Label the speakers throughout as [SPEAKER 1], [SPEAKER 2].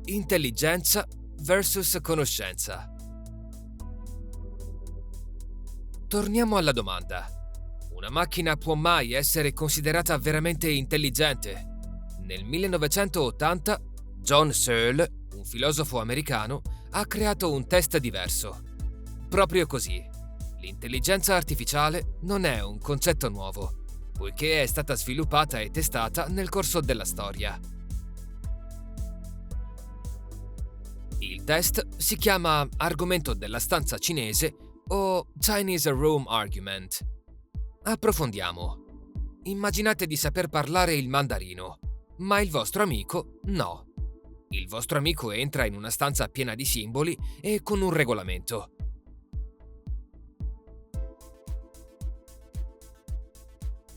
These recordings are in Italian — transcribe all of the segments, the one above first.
[SPEAKER 1] Intelligenza versus conoscenza. Torniamo alla domanda. Una macchina può mai essere considerata veramente intelligente? Nel 1980, John Searle, un filosofo americano, ha creato un test diverso. Proprio così. L'intelligenza artificiale non è un concetto nuovo, poiché è stata sviluppata e testata nel corso della storia. Il test si chiama argomento della stanza cinese o Chinese Room Argument. Approfondiamo. Immaginate di saper parlare il mandarino, ma il vostro amico no. Il vostro amico entra in una stanza piena di simboli e con un regolamento.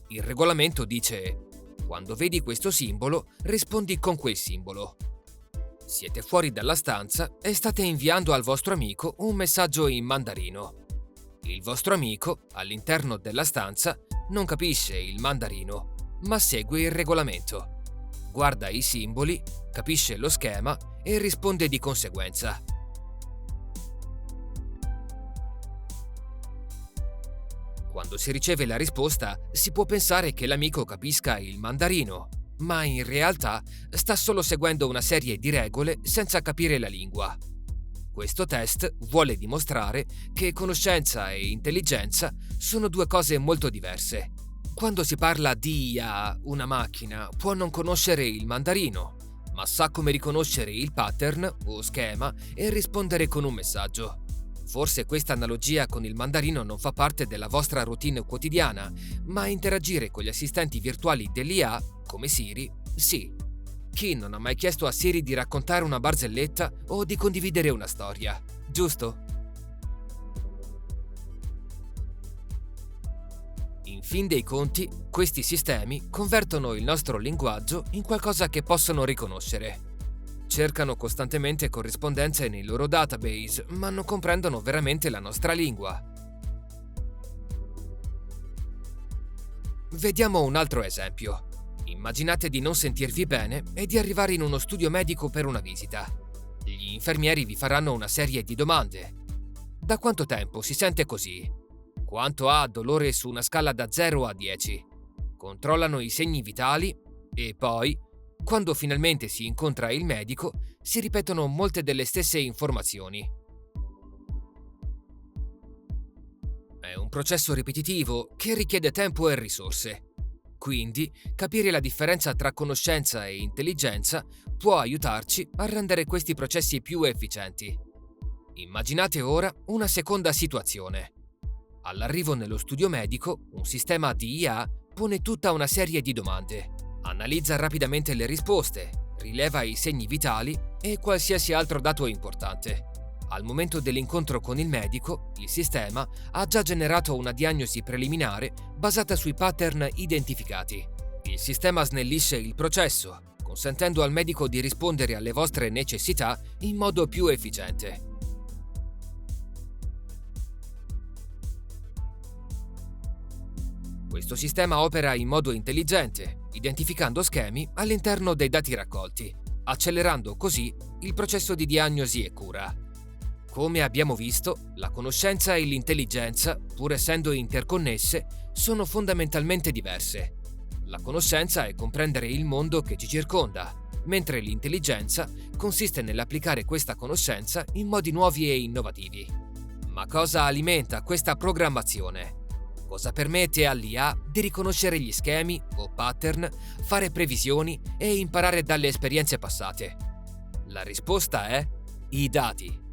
[SPEAKER 1] Il regolamento dice: quando vedi questo simbolo, rispondi con quel simbolo. Siete fuori dalla stanza e state inviando al vostro amico un messaggio in mandarino. Il vostro amico, all'interno della stanza, non capisce il mandarino, ma segue il regolamento. Guarda i simboli, capisce lo schema e risponde di conseguenza. Quando si riceve la risposta, si può pensare che l'amico capisca il mandarino, ma in realtà sta solo seguendo una serie di regole senza capire la lingua. Questo test vuole dimostrare che conoscenza e intelligenza sono due cose molto diverse. Quando si parla di IA, una macchina può non conoscere il mandarino, ma sa come riconoscere il pattern o schema e rispondere con un messaggio. Forse questa analogia con il mandarino non fa parte della vostra routine quotidiana, ma interagire con gli assistenti virtuali dell'IA, come Siri, sì. Chi non ha mai chiesto a Siri di raccontare una barzelletta o di condividere una storia, giusto? In fin dei conti, questi sistemi convertono il nostro linguaggio in qualcosa che possono riconoscere. Cercano costantemente corrispondenze nei loro database, ma non comprendono veramente la nostra lingua. Vediamo un altro esempio. Immaginate di non sentirvi bene e di arrivare in uno studio medico per una visita. Gli infermieri vi faranno una serie di domande. Da quanto tempo si sente così? Quanto ha dolore su una scala da 0 a 10? Controllano i segni vitali e poi, quando finalmente si incontra il medico, si ripetono molte delle stesse informazioni. È un processo ripetitivo che richiede tempo e risorse. Quindi, capire la differenza tra conoscenza e intelligenza può aiutarci a rendere questi processi più efficienti. Immaginate ora una seconda situazione. All'arrivo nello studio medico, un sistema di IA pone tutta una serie di domande. Analizza rapidamente le risposte, rileva i segni vitali e qualsiasi altro dato importante. Al momento dell'incontro con il medico, il sistema ha già generato una diagnosi preliminare basata sui pattern identificati. Il sistema snellisce il processo, consentendo al medico di rispondere alle vostre necessità in modo più efficiente. Questo sistema opera in modo intelligente, identificando schemi all'interno dei dati raccolti, accelerando così il processo di diagnosi e cura. Come abbiamo visto, la conoscenza e l'intelligenza, pur essendo interconnesse, sono fondamentalmente diverse. La conoscenza è comprendere il mondo che ci circonda, mentre l'intelligenza consiste nell'applicare questa conoscenza in modi nuovi e innovativi. Ma cosa alimenta questa programmazione? Cosa permette all'IA di riconoscere gli schemi o pattern, fare previsioni e imparare dalle esperienze passate? La risposta è i dati.